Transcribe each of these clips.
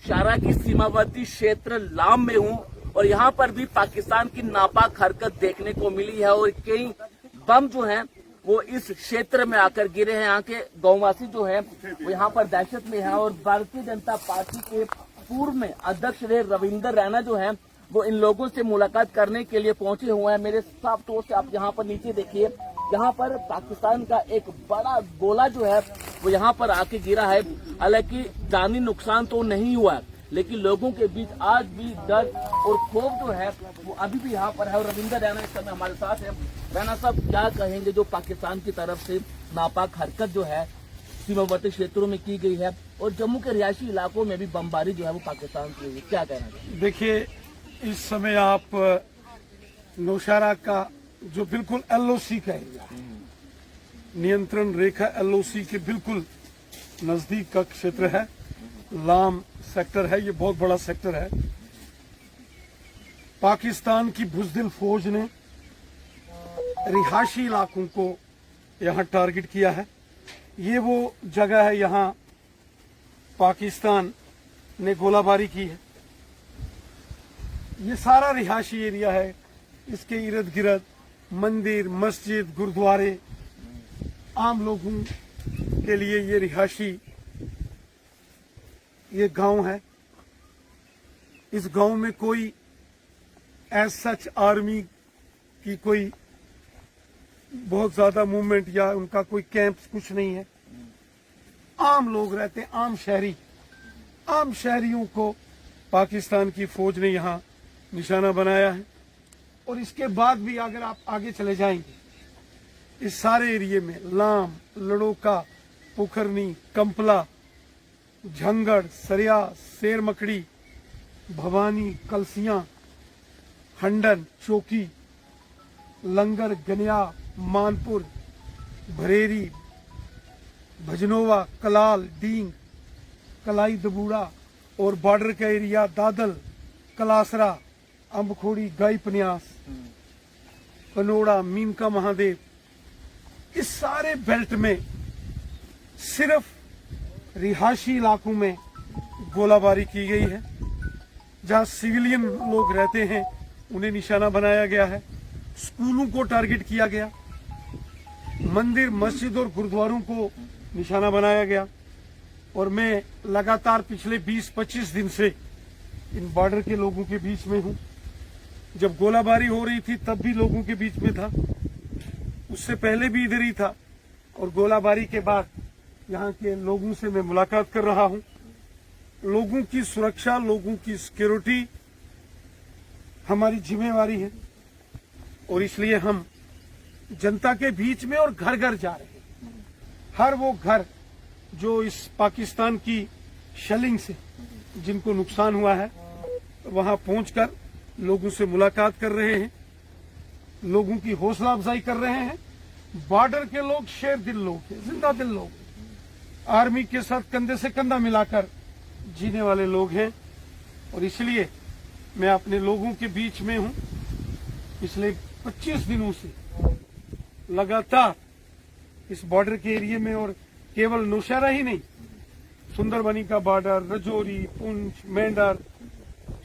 शारा की सीमावर्ती क्षेत्र लाम में हूं और यहाँ पर भी पाकिस्तान की नापाक हरकत देखने को मिली है और कई बम जो हैं वो इस क्षेत्र में आकर गिरे हैं। यहाँ के गांववासी जो है वो यहाँ पर दहशत में है और भारतीय जनता पार्टी के पूर्व में अध्यक्ष रहे रविंदर रैना जो है वो इन लोगों से मुलाकात करने के लिए पहुंचे हुए हैं। मेरे साफ तौर से आप यहाँ पर नीचे देखिए, यहाँ पर पाकिस्तान का एक बड़ा गोला जो है वो यहाँ पर आके गिरा है। हालांकि जानी नुकसान तो नहीं हुआ है, लेकिन लोगों के बीच आज भी डर और खौफ जो है वो अभी भी यहाँ पर है। और रविंदर रैना इस समय हमारे साथ है। रैना साहब, क्या कहेंगे जो पाकिस्तान की तरफ से नापाक हरकत जो है सीमावर्ती क्षेत्रों में की गई है और जम्मू के रिहायशी इलाकों में भी बमबारी जो है वो पाकिस्तान की हुई, क्या कहना चाहिए? देखिए, इस समय आप नौशहरा का जो बिल्कुल एलओसी का एरिया है, नियंत्रण रेखा एलओसी के बिल्कुल नजदीक का क्षेत्र है, लाम सेक्टर है। ये बहुत बड़ा सेक्टर है। पाकिस्तान की बुज़दिल फौज ने रिहायशी इलाकों को यहाँ टारगेट किया है। ये वो जगह है, यहाँ पाकिस्तान ने गोलाबारी की है। ये सारा रिहायशी एरिया है। इसके इर्द गिर्द मंदिर, मस्जिद, गुरुद्वारे, आम लोगों के लिए ये रिहायशी ये गांव है। इस गांव में कोई एज सच आर्मी की कोई बहुत ज्यादा मूवमेंट या उनका कोई कैंप कुछ नहीं है। आम लोग रहते हैं, आम शहरियों को पाकिस्तान की फौज ने यहाँ निशाना बनाया है। और इसके बाद भी अगर आप आगे चले जाएंगे, इस सारे एरिए में लाम, लड़ोका, पोखरनी, कंपला, झंगड़, सरिया, शेर मकड़ी, भवानी, कलसियां, हंडन, चौकी, लंगर, गनिया, मानपुर, भरेरी, भजनोवा, कलाल, डींग, कलाई दबूड़ा और बॉर्डर का एरिया दादल, कलासरा, अम्बखोड़ी, गाई पन्यास, कनोड़ा, मीनका महादेव, इस सारे बेल्ट में सिर्फ रिहायशी इलाकों में गोलाबारी की गई है। जहां सिविलियन लोग रहते हैं उन्हें निशाना बनाया गया है। स्कूलों को टारगेट किया गया, मंदिर, मस्जिद और गुरुद्वारों को निशाना बनाया गया। और मैं लगातार पिछले 20-25 दिन से इन बॉर्डर के लोगों के बीच में हूं। जब गोलाबारी हो रही थी तब भी लोगों के बीच में था, उससे पहले भी इधर ही था, और गोलाबारी के बाद यहाँ के लोगों से मैं मुलाकात कर रहा हूं। लोगों की सुरक्षा, लोगों की सिक्योरिटी हमारी जिम्मेवारी है और इसलिए हम जनता के बीच में और घर घर जा रहे हैं। हर वो घर जो इस पाकिस्तान की शेलिंग से जिनको नुकसान हुआ है, वहां पहुंचकर लोगों से मुलाकात कर रहे हैं, लोगों की हौसला अफजाई कर रहे हैं। बॉर्डर के लोग शेर दिल लोग हैं, जिंदा दिल लोग, आर्मी के साथ कंधे से कंधा मिलाकर जीने वाले लोग हैं। और इसलिए मैं अपने लोगों के बीच में हूं। पिछले 25 दिनों से लगातार इस बॉर्डर के एरिया में, और केवल नौशहरा ही नहीं, सुंदरबनी का बॉर्डर, रजौरी, पुंछ, मेंढर,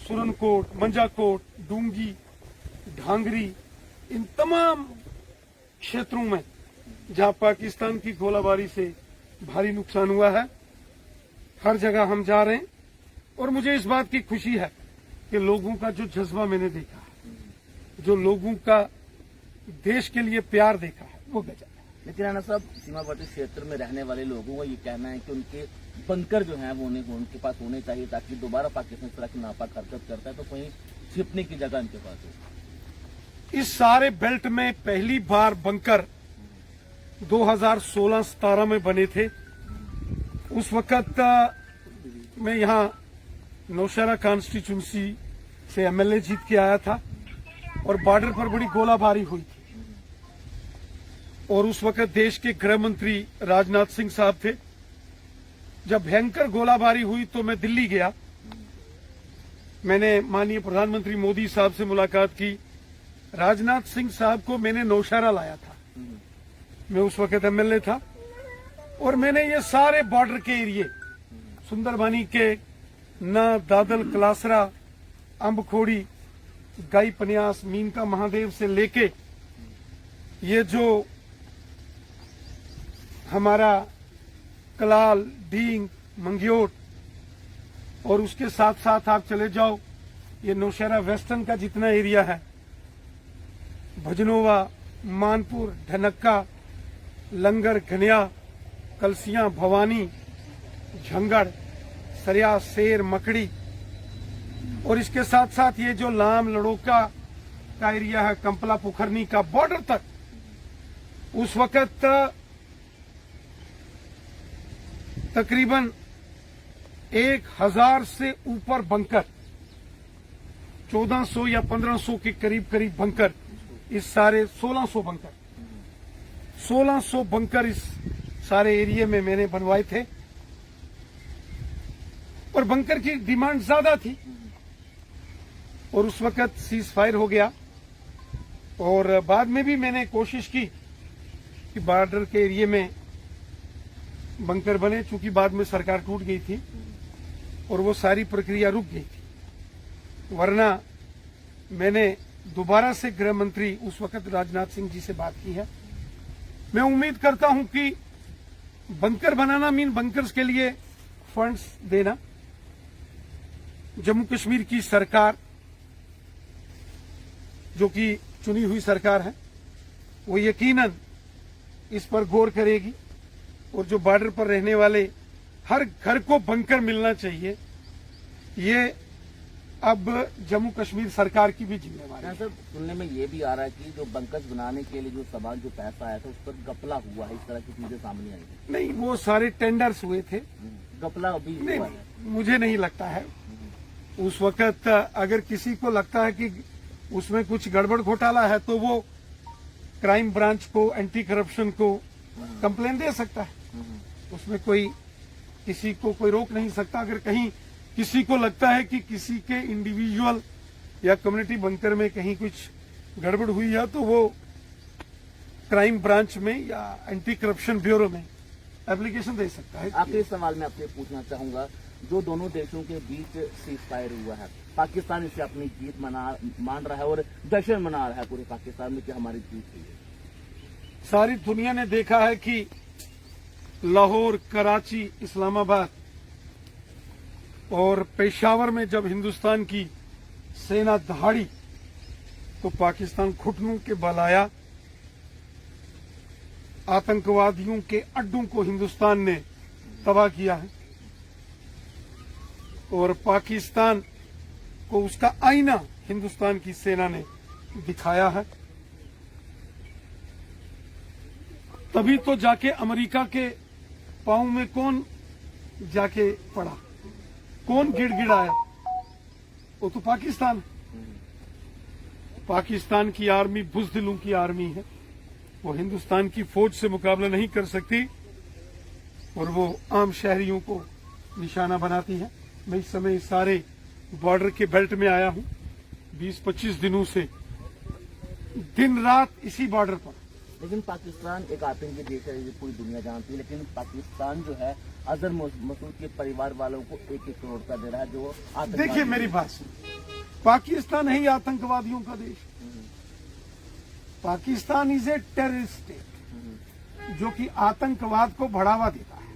सुरनकोट, मंजाकोट, डूंगी, ढांगरी, इन तमाम क्षेत्रों में जहां पाकिस्तान की गोलाबारी से भारी नुकसान हुआ है, हर जगह हम जा रहे हैं। और मुझे इस बात की खुशी है कि लोगों का जो जज्बा मैंने देखा है, जो लोगों का देश के लिए प्यार देखा है, वो गजब है। लेकिन राणा साहब, सीमावर्ती क्षेत्र में रहने वाले लोगों का ये कहना है कि उनके बंकर जो है वो उनके पास होने चाहिए, ताकि दोबारा पाकिस्तान इस तरह की नापाक हरकत करता है तो कहीं छिपने की जगह उनके पास हो। इस सारे बेल्ट में पहली बार बंकर 2016-17 में बने थे। उस वक्त मैं यहाँ नौशहरा कॉन्स्टिट्यूंसी से एमएलए जीत के आया था और बॉर्डर पर बड़ी गोलाबारी हुई थी। और उस वक्त देश के गृह मंत्री राजनाथ सिंह साहब थे। जब भयंकर गोलाबारी हुई तो मैं दिल्ली गया। मैंने माननीय प्रधानमंत्री मोदी साहब से मुलाकात की। राजनाथ सिंह साहब को मैंने नौशहरा लाया था, मैं उस वक्त एमएलए था, और मैंने ये सारे बॉर्डर के एरिए, सुंदरबनी के न दादल कलासरा, अम्बखोड़ी, गाई पन्यास, मीनका महादेव से लेके ये जो हमारा कलाल, डींग, मंगियोट और उसके साथ साथ आप चले जाओ ये नौशहरा वेस्टर्न का जितना एरिया है, भजनोवा, मानपुर, ढनक्का, लंगर, घनिया, कलसियां, भवानी, झंगड़, सरिया, शेर, मकड़ी और इसके साथ साथ ये जो लाम, लड़ोका का एरिया है, कंपला, पुखरनी का बॉर्डर तक, उस वक्त तकरीबन 1000 से ऊपर बंकर, 1400 या 1500 के करीब करीब बंकर, इस सारे 1600 बंकर इस सारे एरिया में मैंने बनवाए थे। और बंकर की डिमांड ज्यादा थी और उस वक्त सीज फायर हो गया। और बाद में भी मैंने कोशिश की कि बॉर्डर के एरिया में बंकर बने, चूंकि बाद में सरकार टूट गई थी और वो सारी प्रक्रिया रुक गई थी। वरना मैंने दोबारा से गृह मंत्री उस वक्त राजनाथ सिंह जी से बात की है। मैं उम्मीद करता हूं कि बंकर बनाना मीन बंकर्स के लिए फंड्स देना। जम्मू कश्मीर की सरकार, जो कि चुनी हुई सरकार है, वो यकीनन इस पर गौर करेगी और जो बॉर्डर पर रहने वाले हर घर को बंकर मिलना चाहिए, ये अब जम्मू कश्मीर सरकार की भी जिम्मेवारी है। सर, सुनने में ये भी आ रहा है कि जो बंकर्स बनाने के लिए जो सामान, जो पैसा आया था, उस पर गपला हुआ है, इस तरह की चीजें सामने आई है। नहीं, वो सारे टेंडर्स हुए थे, गपला अभी नहीं, हुआ है। मुझे नहीं लगता है। उस वक्त अगर किसी को लगता है कि उसमें कुछ गड़बड़ घोटाला है तो वो क्राइम ब्रांच को, एंटी करप्शन को कंप्लेन दे सकता है। उसमें कोई किसी को कोई रोक नहीं सकता। अगर कहीं किसी को लगता है कि किसी के इंडिविजुअल या कम्युनिटी बंकर में कहीं कुछ गड़बड़ हुई है तो वो क्राइम ब्रांच में या एंटी करप्शन ब्यूरो में एप्लीकेशन दे सकता है। आखिरी सवाल मैं आपसे पूछना चाहूंगा, जो दोनों देशों के बीच सीज फायर हुआ है, पाकिस्तान इसे अपनी जीत मान रहा है और जश्न मना रहा है पूरे पाकिस्तान में कि हमारी जीत हुई है। सारी दुनिया ने देखा है कि लाहौर, कराची, इस्लामाबाद और पेशावर में जब हिंदुस्तान की सेना दहाड़ी तो पाकिस्तान घुटनों के बल आया। आतंकवादियों के अड्डों को हिंदुस्तान ने तबाह किया है और पाकिस्तान को उसका आईना हिंदुस्तान की सेना ने दिखाया है। तभी तो जाके अमेरिका के पांव में कौन जाके पड़ा, कौन गिड़गिड़ाया, वो तो पाकिस्तान। पाकिस्तान की आर्मी बुज़दिलों की आर्मी है, वो हिंदुस्तान की फौज से मुकाबला नहीं कर सकती और वो आम शहरियों को निशाना बनाती है। मैं इस समय इस सारे बॉर्डर के बेल्ट में आया हूं, 20-25 दिनों से दिन रात इसी बॉर्डर पर। लेकिन पाकिस्तान एक आतंकी देश है, ये पूरी दुनिया जानती है, लेकिन पाकिस्तान जो है अजहर मसूद के परिवार वालों को 1-1 करोड़ का दे रहा है, जो देखिए मेरी बात सुन, पाकिस्तान है ही आतंकवादियों का देश। Pakistan is a terrorist state जो कि आतंकवाद को बढ़ावा देता है,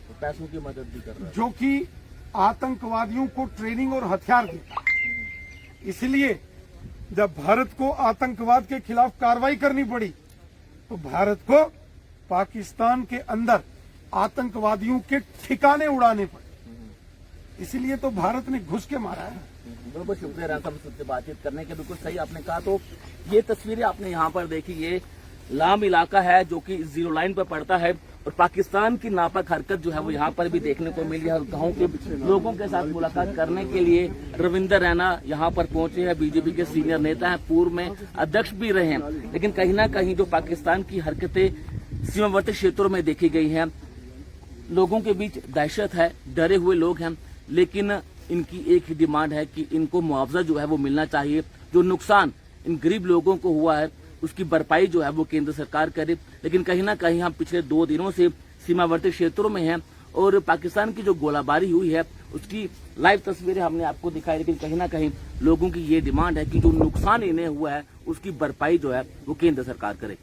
तो पैसों की मदद भी कर रहा है, जो कि आतंकवादियों को ट्रेनिंग और हथियार देता है। इसलिए जब भारत को आतंकवाद के खिलाफ कार्रवाई करनी पड़ी तो भारत को पाकिस्तान के अंदर आतंकवादियों के ठिकाने उड़ाने पड़े। इसलिए तो भारत ने घुस के मारा है। बिल्कुल शुक्रिया राम साहब से बातचीत करने के। बिल्कुल सही आपने कहा। तो ये तस्वीरें आपने यहाँ पर देखी, ये लाम इलाका है जो कि 0 लाइन पर पड़ता है और पाकिस्तान की नापाक हरकत जो है वो यहाँ पर भी देखने को मिली है। गांव के लोगों के साथ मुलाकात करने के लिए रविंदर रैना यहाँ पर पहुंचे हैं। बीजेपी के सीनियर नेता हैं, पूर्व में अध्यक्ष भी रहे हैं, लेकिन कहीं ना कहीं जो पाकिस्तान की हरकतें सीमावर्ती क्षेत्रों में देखी गई हैं, लोगों के बीच दहशत है, डरे हुए लोग हैं, लेकिन इनकी एक ही डिमांड है कि इनको मुआवजा जो है वो मिलना चाहिए। जो नुकसान इन गरीब लोगों को हुआ है उसकी भरपाई जो है वो केंद्र सरकार करे। लेकिन कहीं ना कहीं हम पिछले 2 दिनों से सीमावर्ती क्षेत्रों में हैं और पाकिस्तान की जो गोलाबारी हुई है उसकी लाइव तस्वीरें हमने आपको दिखाई, लेकिन कहीं ना कहीं लोगों की ये डिमांड है कि जो नुकसान इन्हें हुआ है उसकी भरपाई जो है वो केंद्र सरकार करे।